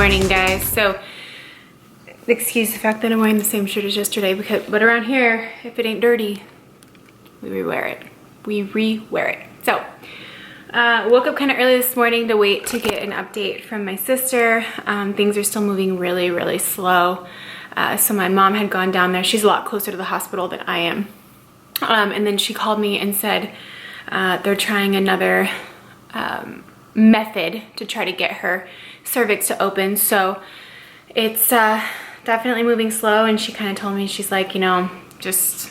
morning, guys. So excuse the fact that I'm wearing the same shirt as yesterday, but around here, if it ain't dirty, we rewear it. So woke up kind of early this morning to wait to get an update from my sister. Things are still moving really slow. So my mom had gone down there. She's a lot closer to the hospital than I am. And then she called me and said they're trying another method to try to get her cervix to open. So it's definitely moving slow, and she kind of told me, she's like, you know, just,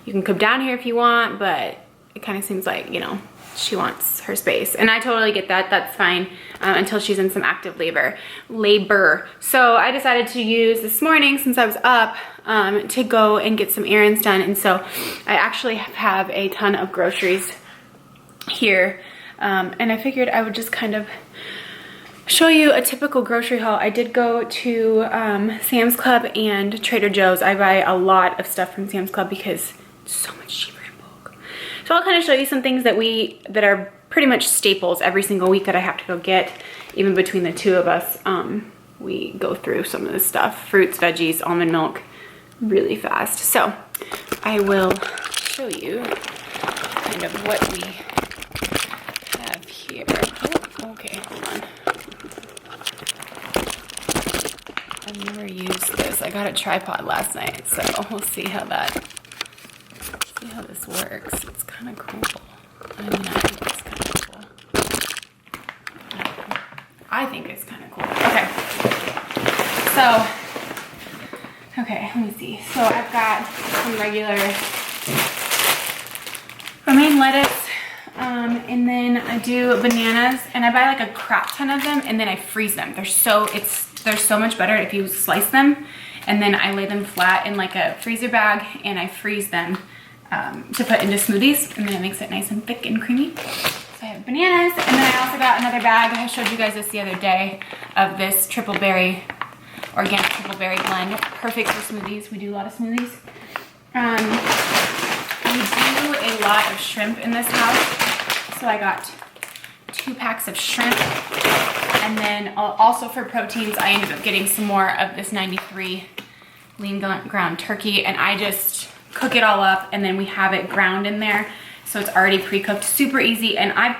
you can come down here if you want, but it kind of seems like, you know, she wants her space. And I totally get that. That's fine until she's in some active labor. So I decided to use this morning, since I was up, to go and get some errands done. And so I actually have a ton of groceries here. And I figured I would just kind of show you a typical grocery haul. I did go to Sam's Club and Trader Joe's. I buy a lot of stuff from Sam's Club because it's so much cheaper in bulk. So I'll kind of show you some things that are pretty much staples every single week that I have to go get. Even between the two of us, we go through some of this stuff. Fruits, veggies, almond milk, really fast. So I will show you kind of what we have here. Oh, okay, hold on. I've never used this. I got a tripod last night, so we'll see how this works. It's kind of cool. I mean, I think it's kind of cool. I think it's kind of cool. Okay. So, okay, let me see. So I've got some regular romaine lettuce, and then I do bananas, and I buy like a crap ton of them, and then I freeze them. They're so much better if you slice them, and then I lay them flat in like a freezer bag, and I freeze them to put into smoothies, and then it makes it nice and thick and creamy. So I have bananas, and then I also got another bag. I showed you guys this the other day of this organic triple berry blend. Perfect for smoothies. We do a lot of smoothies. We do a lot of shrimp in this house, so I got 2 packs of shrimp. And then also for proteins, I ended up getting some more of this 93 lean ground turkey, and I just cook it all up, and then we have it ground in there. So it's already pre-cooked, super easy. And I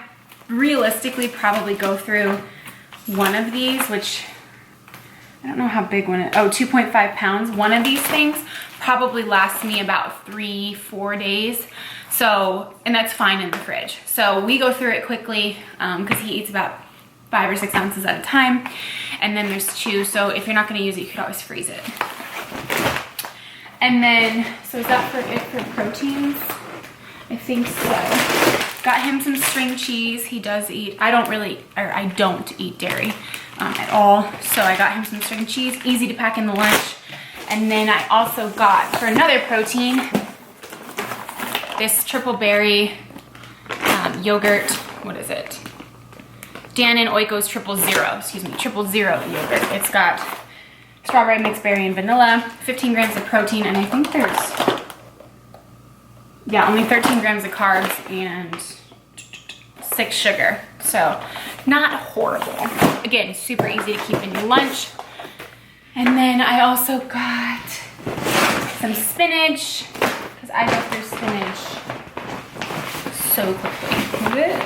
realistically probably go through one of these, which I don't know how big one it is. Oh, 2.5 pounds. One of these things probably lasts me about 3-4 days. So, and that's fine in the fridge. So we go through it quickly because he eats about 5 or 6 ounces at a time. And then there's 2. So if you're not going to use it, you could always freeze it. And then, so is that for it for proteins? I think so. Got him some string cheese. He does eat, I don't eat dairy at all. So I got him some string cheese, easy to pack in the lunch. And then I also got, for another protein, this triple berry yogurt. What is it? Dannon Oikos Triple Zero yogurt. It's got strawberry, mixed berry, and vanilla, 15 grams of protein, and I think there's, yeah, only 13 grams of carbs and 6 sugar. So not horrible. Again, super easy to keep in your lunch. And then I also got some spinach, because I go through spinach so quickly. Good.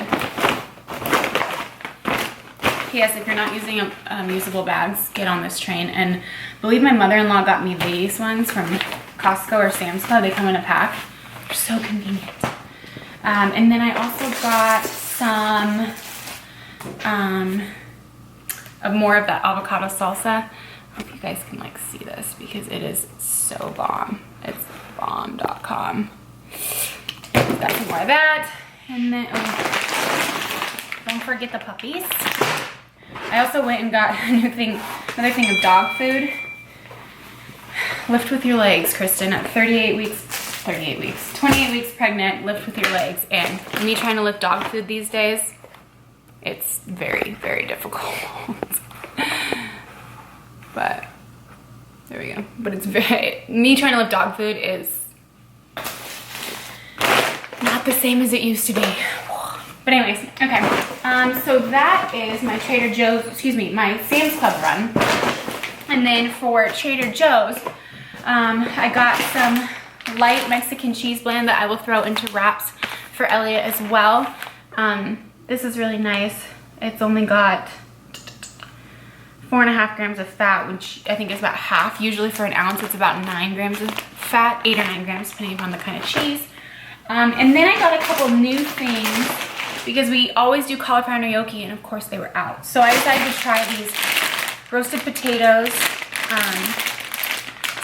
Yes, if you're not using usable bags, get on this train. And I believe my mother-in-law got me these ones from Costco or Sam's Club. They come in a pack. They're so convenient. And then I also got some more of that avocado salsa. I hope you guys can like see this because it is so bomb. It's bomb.com. Got some more of that. And then, oh, don't forget the puppies. I also went and got another thing of dog food. Lift with your legs, Kristen. At 28 weeks pregnant, lift with your legs. And me trying to lift dog food these days, it's very difficult. But there we go. But it's me trying to lift dog food is not the same as it used to be. But anyways, okay. So that is my Trader Joe's, excuse me, my Sam's Club run. And then for Trader Joe's, I got some light Mexican cheese blend that I will throw into wraps for Elliot as well. This is really nice. It's only got 4.5 grams of fat, which I think is about half. Usually for an ounce, it's about 9 grams of fat, 8 or 9 grams, depending upon the kind of cheese. And then I got a couple new things because we always do cauliflower gnocchi, and of course they were out. So I decided to try these roasted potatoes.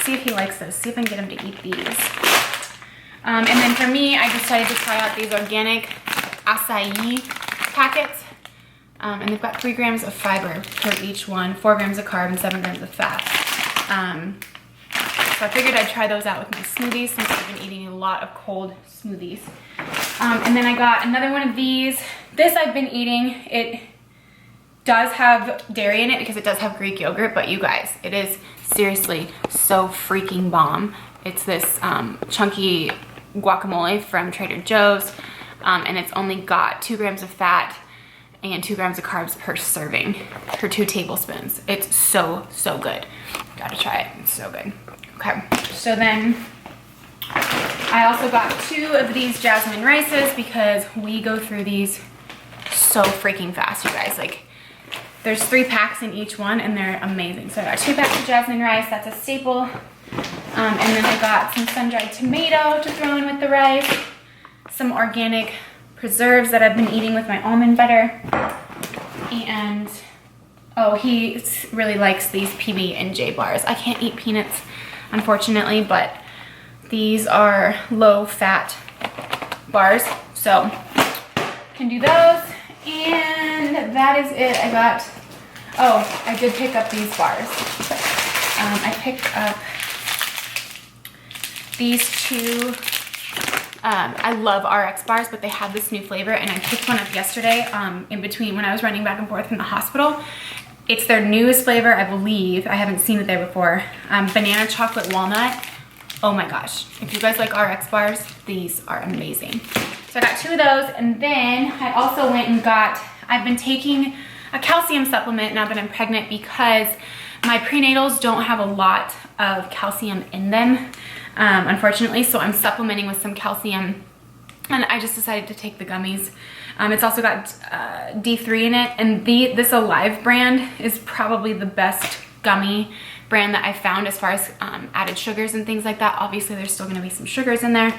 See if he likes those. See if I can get him to eat these. And then for me, I decided to try out these organic acai packets. And they've got 3 grams of fiber per each one, 4 grams of carb, and 7 grams of fat. So I figured I'd try those out with my smoothies since I've been eating a lot of cold smoothies. And then I got another one of these. This I've been eating. It does have dairy in it because it does have Greek yogurt, but you guys, it is seriously so freaking bomb. It's this chunky guacamole from Trader Joe's, and it's only got 2 grams of fat and 2 grams of carbs per serving, per 2 tablespoons. It's so, so good. Gotta try it, it's so good. Okay, so then I also got 2 of these jasmine rices because we go through these so freaking fast, you guys. Like, there's 3 packs in each one and they're amazing. So I got 2 packs of jasmine rice, that's a staple. And then I got some sun-dried tomato to throw in with the rice, some organic preserves that I've been eating with my almond butter, and oh, he really likes these PB&J bars. I can't eat peanuts, unfortunately, but these are low-fat bars, so can do those. And that is it. I got, oh, I did pick up these bars. I picked up these 2. I love RX bars, but they have this new flavor, and I picked one up yesterday in between when I was running back and forth from the hospital. It's their newest flavor, I believe. I haven't seen it there before. Banana chocolate walnut. Oh my gosh. If you guys like RX bars, these are amazing. So I got 2 of those, and then I also went and got, I've been taking a calcium supplement now that I'm pregnant because my prenatals don't have a lot of calcium in them. Unfortunately, so I'm supplementing with some calcium, and I just decided to take the gummies. It's also got D3 in it, and this Alive brand is probably the best gummy brand that I found as far as added sugars and things like that. Obviously, there's still going to be some sugars in there,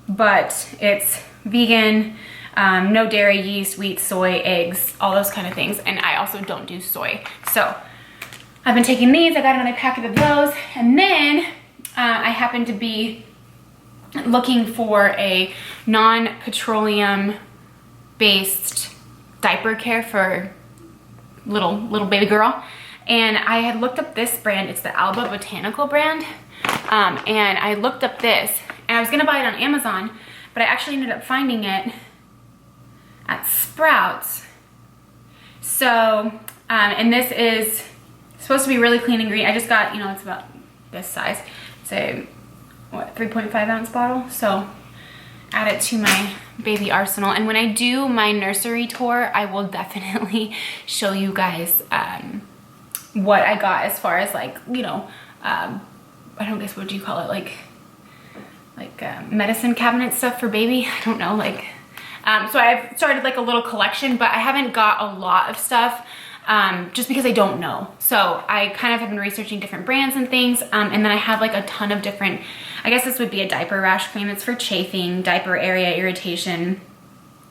but it's vegan, no dairy, yeast, wheat, soy, eggs, all those kind of things, and I also don't do soy. So I've been taking these. I got another packet of those, and then I happened to be looking for a non-petroleum based diaper care for little baby girl, and I had looked up this brand. It's the Alba Botanical brand, and I looked up this, and I was gonna buy it on Amazon, but I actually ended up finding it at Sprouts. So and this is supposed to be really clean and green. I just got, you know, it's about this size. It's a, what, 3.5 ounce bottle. So add it to my baby arsenal. And when I do my nursery tour, I will definitely show you guys what I got as far as, like, you know, I don't guess, what do you call it? Like medicine cabinet stuff for baby. I don't know, like, so I've started like a little collection, but I haven't got a lot of stuff. Just because I don't know. So I kind of have been researching different brands and things, and then I have like a ton of different, I guess this would be a diaper rash cream. It's for chafing, diaper area irritation.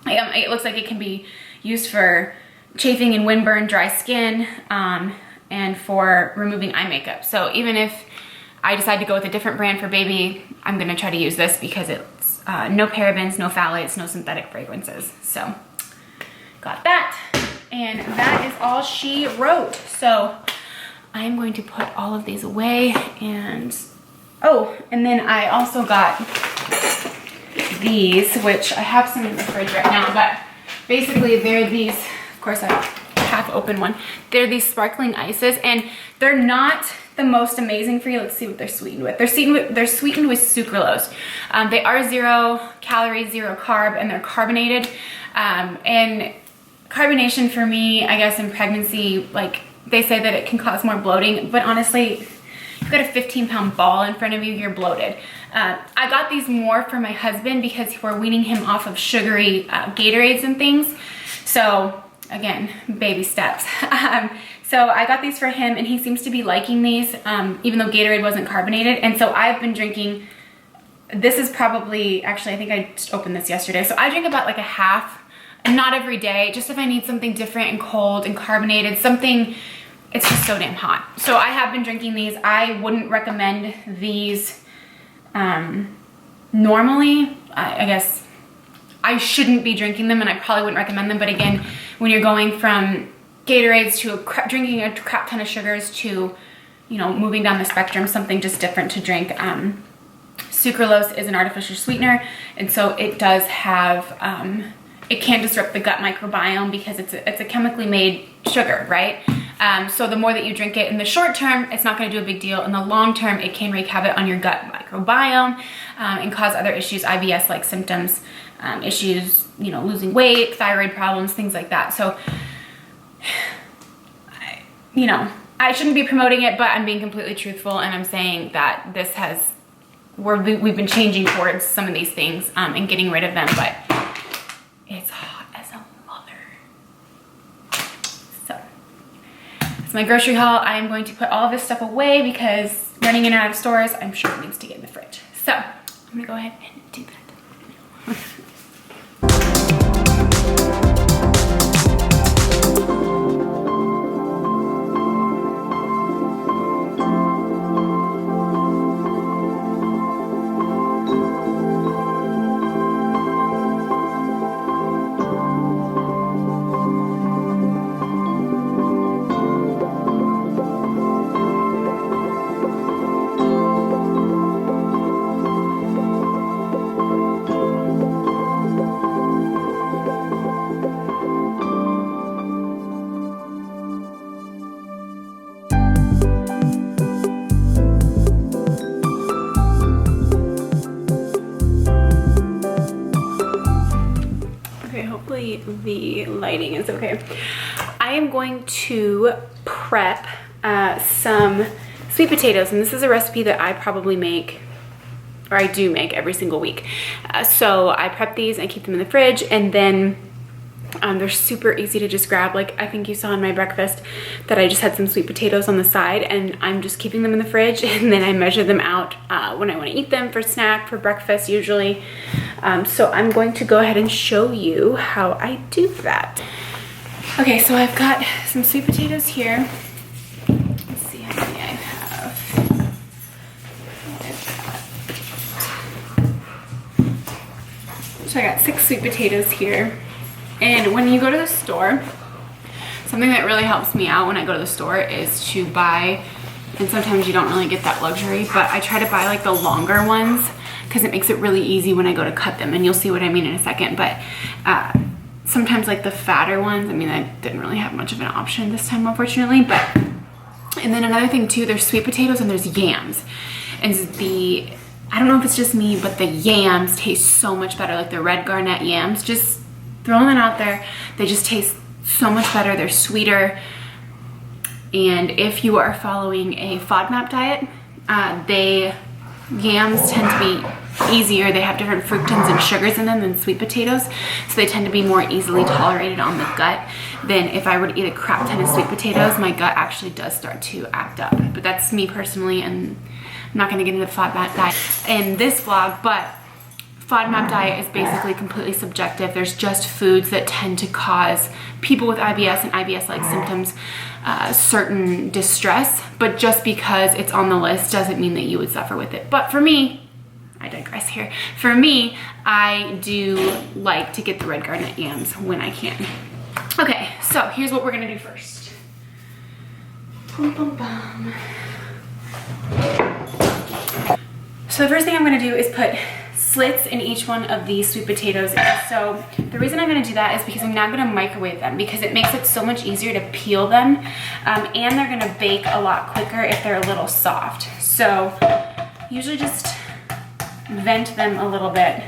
It looks like it can be used for chafing and windburn, dry skin, and for removing eye makeup. So even if I decide to go with a different brand for baby, I'm gonna try to use this because it's no parabens, no phthalates, no synthetic fragrances. So got that. And that is all she wrote. So I'm going to put all of these away. And oh, and then I also got these, which I have some in the fridge right now, but basically they're these, of course I half open one. They're these sparkling ices, and they're not the most amazing for you. Let's see what they're sweetened with. They're sweetened with sucralose. They are 0 calories, 0 carb, and they're carbonated. And carbonation for me, I guess in pregnancy, like they say that it can cause more bloating, but honestly, you've got a 15-pound ball in front of you, you're bloated. I got these more for my husband because we're weaning him off of sugary Gatorades and things. So again, baby steps. So I got these for him and he seems to be liking these, even though Gatorade wasn't carbonated. And so I've been drinking, this is probably, actually I think I just opened this yesterday. So I drink about like a half, not every day, just if I need something different and cold and carbonated, something, it's just so damn hot. So I have been drinking these. I wouldn't recommend these normally. I guess I shouldn't be drinking them and I probably wouldn't recommend them. But again, when you're going from Gatorades to drinking a crap ton of sugars to, you know, moving down the spectrum, something just different to drink. Sucralose is an artificial sweetener, and so it does have, it can disrupt the gut microbiome because it's a chemically made sugar, right? So the more that you drink it in the short term, it's not going to do a big deal. In the long term, it can wreak havoc on your gut microbiome and cause other issues, IBS-like symptoms, issues, you know, losing weight, thyroid problems, things like that. So, you know, I shouldn't be promoting it, but I'm being completely truthful, and I'm saying that this has, we've been changing towards some of these things and getting rid of them, but it's hot as a mother. So that's my grocery haul. I am going to put all of this stuff away because running in and out of stores, I'm sure it needs to get in the fridge. So I'm gonna go ahead and do that. The lighting is okay. I am going to prep some sweet potatoes, and this is a recipe that I probably make, or I do make every single week. So I prep these and keep them in the fridge, and then they're super easy to just grab. Like I think you saw in my breakfast that I just had some sweet potatoes on the side, and I'm just keeping them in the fridge, and then I measure them out when I want to eat them for snack, for breakfast usually. So I'm going to go ahead and show you how I do that. Okay, so I've got some sweet potatoes here. Let's see how many I have. So I got 6 sweet potatoes here. And when you go to the store, something that really helps me out when I go to the store is to buy, and sometimes you don't really get that luxury, but I try to buy like the longer ones because it makes it really easy when I go to cut them, and you'll see what I mean in a second. But sometimes like the fatter ones, I mean, I didn't really have much of an option this time, unfortunately. But, and then another thing too, there's sweet potatoes and there's yams. And I don't know if it's just me, but the yams taste so much better, like the red garnet yams. Just throwing them out there, they just taste so much better, they're sweeter. And if you are following a FODMAP diet, yams tend to be easier. They have different fructans and sugars in them than sweet potatoes, so they tend to be more easily tolerated on the gut than if I were to eat a crap ton of sweet potatoes. My gut actually does start to act up, but that's me personally, and I'm not going to get into the FODMAP diet in this vlog. But FODMAP diet is basically completely subjective. There's just foods that tend to cause people with IBS and IBS-like symptoms certain distress, but just because it's on the list doesn't mean that you would suffer with it. But for me, I digress here. For me, I do like to get the red garnet yams when I can. Okay, so here's what we're gonna do first. Boom, boom, boom. So the first thing I'm gonna do is put slits in each one of these sweet potatoes. And so the reason I'm gonna do that is because I'm now gonna microwave them, because it makes it so much easier to peel them, and they're gonna bake a lot quicker if they're a little soft. So usually just vent them a little bit.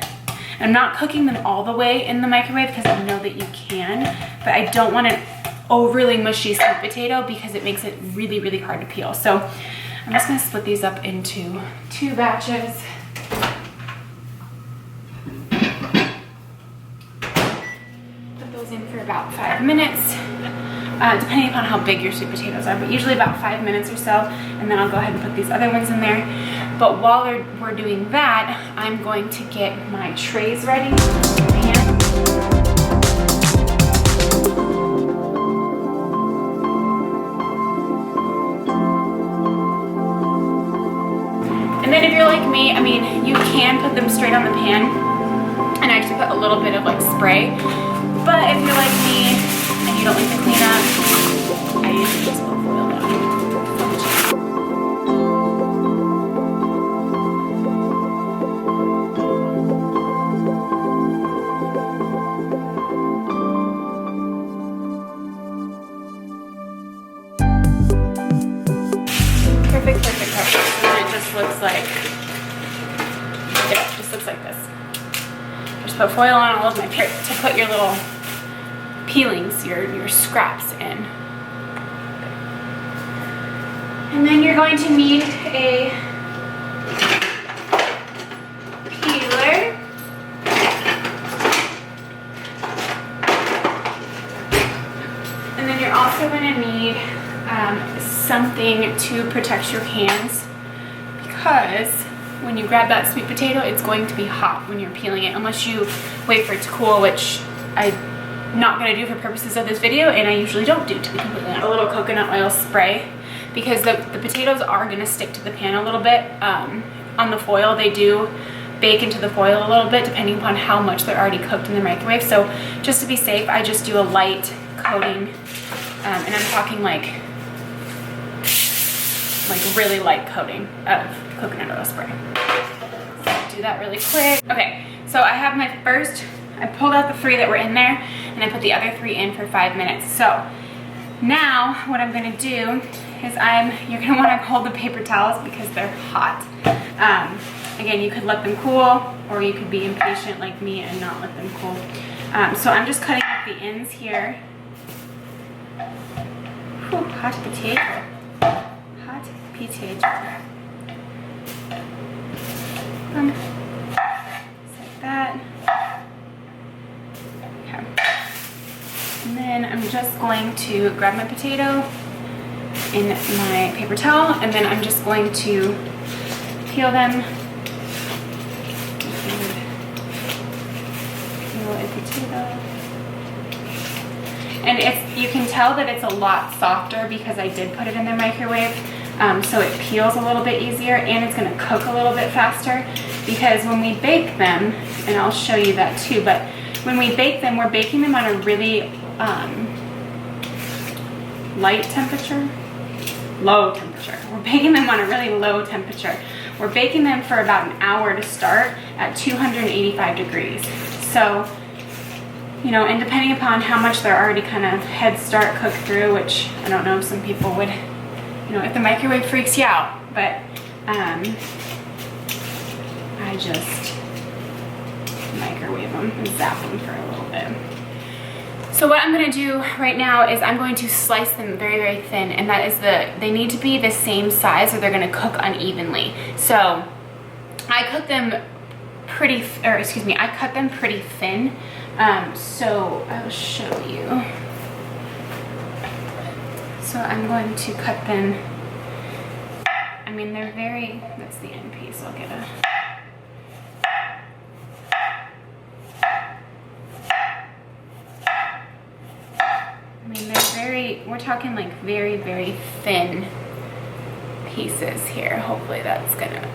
I'm not cooking them all the way in the microwave because I know that you can, but I don't want an overly mushy sweet potato because it makes it really, really hard to peel. So I'm just gonna split these up into 2 batches. Put those in for about 5 minutes, depending upon how big your sweet potatoes are, but usually about 5 minutes or so, and then I'll go ahead and put these other ones in there. But while we're doing that, I'm going to get my trays ready. And then if you're like me, I mean, you can put them straight on the pan, and I actually put a little bit of like spray. But if you're like me and you don't like to clean up, I usually just put foil down. Perfect. And it just looks like, it just looks like this. Just put foil on all of my to put your little peelings, your scraps in. And then you're going to need a peeler. And then you're also going to need something to protect your hands, because when you grab that sweet potato, it's going to be hot when you're peeling it, unless you wait for it to cool, which I'm not going to do for purposes of this video, and I usually don't do, to be completely honest. A little coconut oil spray, because the potatoes are going to stick to the pan a little bit. On the foil, they do bake into the foil a little bit, depending upon how much they're already cooked in the microwave. So just to be safe, I just do a light coating, and I'm talking like really light coating of coconut oil spray. So do that really quick. Okay, so I have my first, I pulled out the 3 that were in there, and I put the other 3 in for 5 minutes. So now what I'm gonna do is you're gonna wanna hold the paper towels because they're hot. Again, you could let them cool, or you could be impatient like me and not let them cool. So I'm just cutting up the ends here. Whew, hot potato. Hot potato. Just like that. Okay. And then I'm just going to grab my potato in my paper towel, and then I'm just going to peel them. Peel a potato. And you can tell that it's a lot softer because I did put it in the microwave, so it peels a little bit easier, and it's gonna cook a little bit faster, because when we bake them, and I'll show you that too, but when we bake them, we're baking them on a really light temperature, low temperature. We're baking them on a really low temperature. We're baking them for about an hour to start at 285 degrees. So, you know, and depending upon how much they're already kind of head start cooked through, which I don't know if some people would, you know, if the microwave freaks you out, but I just microwave them and zap them for a little bit. So what I'm gonna do right now is I'm going to slice them very, very thin, and that is they need to be the same size or they're gonna cook unevenly. So I cut them pretty thin. So I'll show you. So I'm going to cut them, I mean, they're very, that's the end piece, I'll get a, I mean, they're we're talking like very, very thin pieces here. Hopefully that's gonna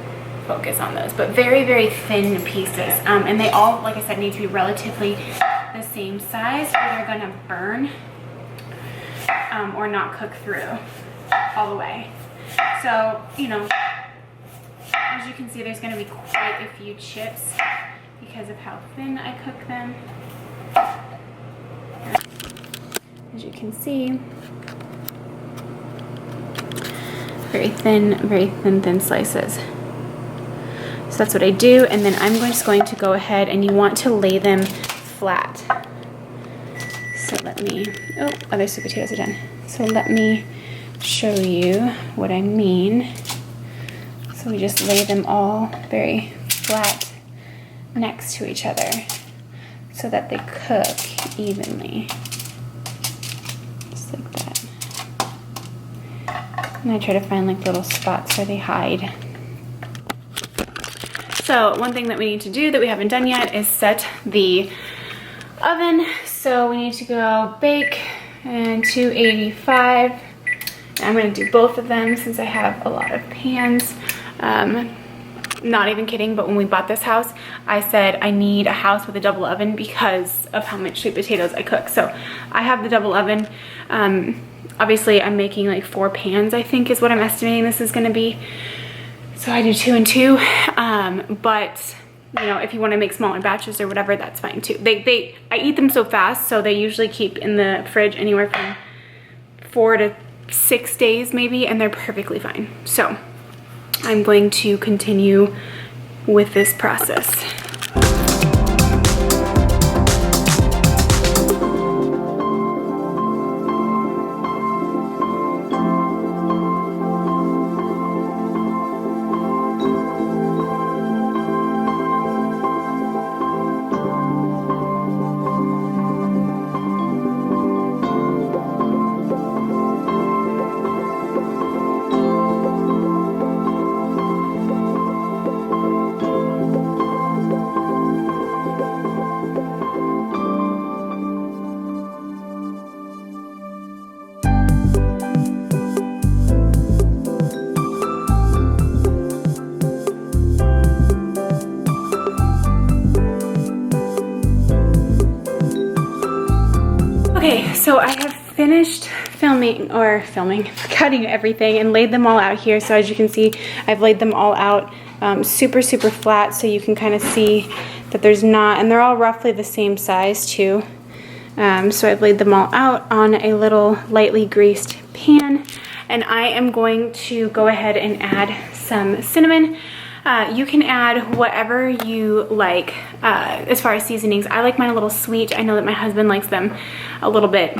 focus on those, but very, very thin pieces. And they all, like I said, need to be relatively the same size, or they're gonna burn or not cook through all the way. So, you know, as you can see, there's gonna be quite a few chips because of how thin I cook them. As you can see, very thin slices. So that's what I do, and then I'm just going to go ahead, and you want to lay them flat. So let me, oh, other sweet potatoes are done. So let me show you what I mean. So we just lay them all very flat next to each other so that they cook evenly. Just like that. And I try to find like little spots where they hide. So one thing that we need to do that we haven't done yet is set the oven. So we need to go bake in 285. I'm gonna do both of them since I have a lot of pans. Not even kidding, but when we bought this house, I said I need a house with a double oven because of how much sweet potatoes I cook. So I have the double oven. Obviously I'm making like 4 pans, I think is what I'm estimating this is gonna be. So I do 2 and 2, but you know, if you want to make smaller batches or whatever, that's fine too. I eat them so fast, so they usually keep in the fridge anywhere from 4 to 6 days maybe, and they're perfectly fine. So I'm going to continue with this process. Okay, so I have finished cutting everything and laid them all out here. So as you can see, I've laid them all out super flat, so you can kind of see that there's not, and they're all roughly the same size too. So I've laid them all out on a little lightly greased pan, and I am going to go ahead and add some cinnamon. You can add whatever you like as far as seasonings. I like mine a little sweet. I know that my husband likes them a little bit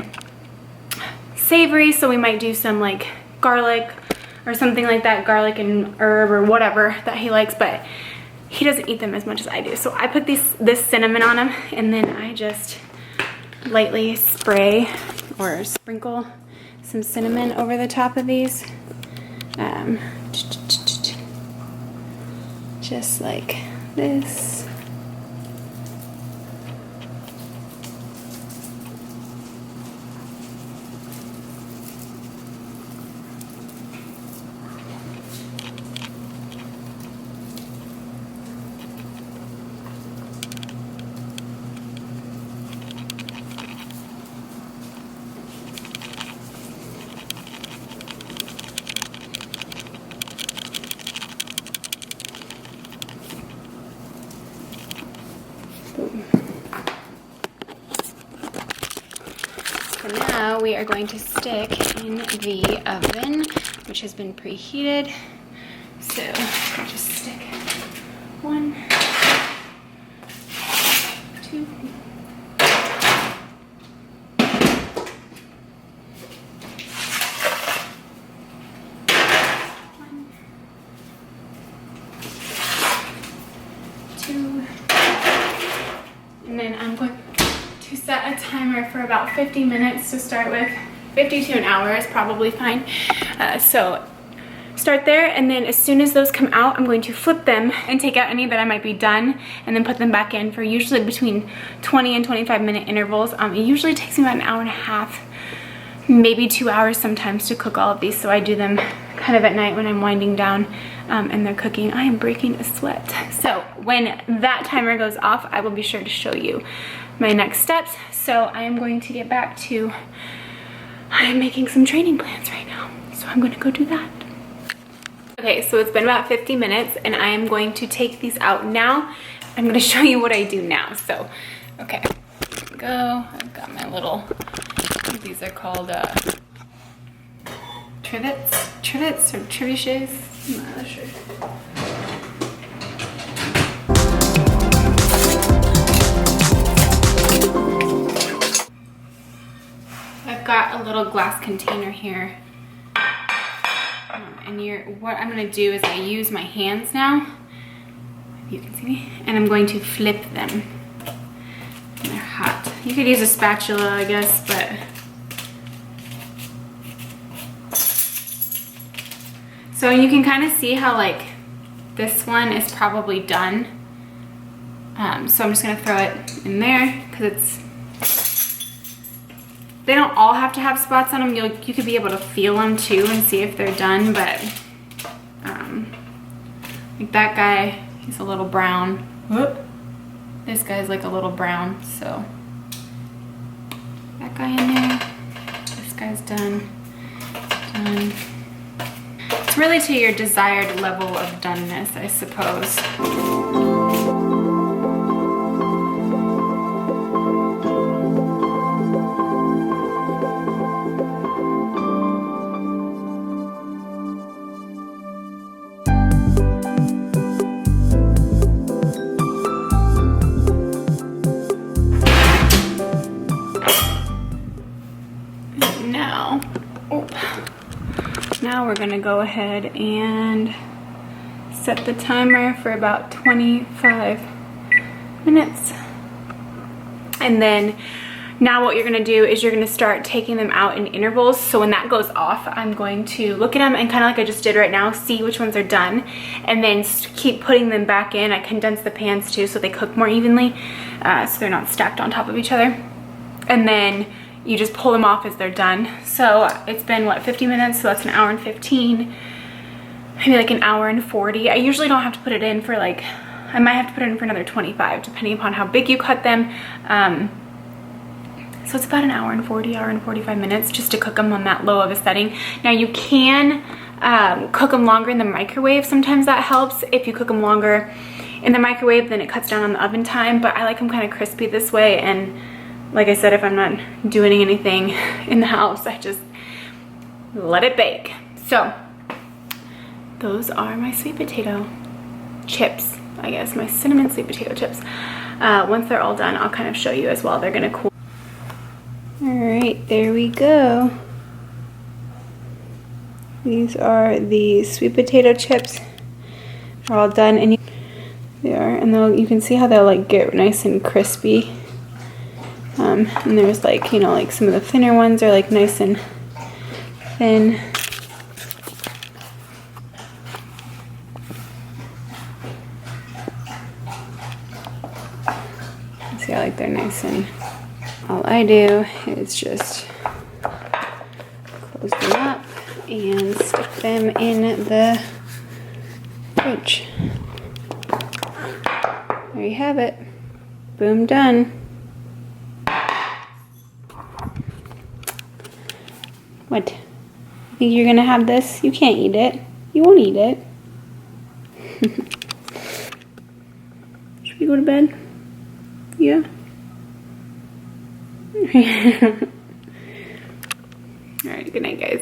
savory, so we might do some like garlic or something like that, garlic and herb or whatever that he likes, but he doesn't eat them as much as I do. So I put this cinnamon on them, and then I just lightly spray or sprinkle some cinnamon over the top of these. Just like this. Now we are going to stick in the oven, which has been preheated. So I'll just stick 1, 2, 1, 2, and then I'm going to set a timer for about 50 minutes to start with. 50 to an hour is probably fine. So start there, and then as soon as those come out, I'm going to flip them and take out any that I might be done, and then put them back in for usually between 20 and 25 minute intervals. It usually takes me about an hour and a half, maybe 2 hours sometimes to cook all of these. So I do them kind of at night when I'm winding down and they're cooking. I am breaking a sweat. So when that timer goes off, I will be sure to show you my next steps. So I am going to get back to, I'm making some training plans right now. So I'm gonna go do that. Okay, so it's been about 50 minutes, and I am going to take these out now I'm gonna show you what I do now. So, okay, here we go. I've got my little, these are called trivets or trebuchets. I'm not really sure. I've got a little glass container here. And what I'm gonna do is I use my hands now, if you can see me, and I'm going to flip them. And they're hot. You could use a spatula, I guess, but so you can kind of see how like this one is probably done. So I'm just gonna throw it in there because they don't all have to have spots on them. You could be able to feel them too and see if they're done, but like that guy, he's a little brown. Whoop. This guy's like a little brown, so that guy in there. This guy's done. Done. It's really to your desired level of doneness, I suppose. Now we're gonna go ahead and set the timer for about 25 minutes. And then now what you're gonna do is you're gonna start taking them out in intervals. So when that goes off, I'm going to look at them and kind of like I just did right now, see which ones are done, and then keep putting them back in. I condense the pans too so they cook more evenly, so they're not stacked on top of each other. And then you just pull them off as they're done. So it's been what, 50 minutes, so that's an hour and 15, maybe like an hour and 40. I usually don't have to put it in for like, I might have to put it in for another 25 depending upon how big you cut them. So it's about an hour and 45 minutes just to cook them on that low of a setting. Now you can cook them longer in the microwave. Sometimes that helps. If you cook them longer in the microwave, then it cuts down on the oven time, but I like them kind of crispy this way. And like I said, if I'm not doing anything in the house, I just let it bake. So those are my sweet potato chips, I guess, my cinnamon sweet potato chips. Once they're all done, I'll kind of show you as well. They're gonna cool. All right, there we go. These are the sweet potato chips. They're all done, and they are, and you can see how they'll like get nice and crispy. And there's like, you know, like some of the thinner ones are like nice and thin. See how like they're nice, and all I do is just close them up and stick them in the fridge. There you have it. Boom, done. What? You think you're gonna have this? You can't eat it. You won't eat it. Should we go to bed? Yeah. Alright, good night, guys.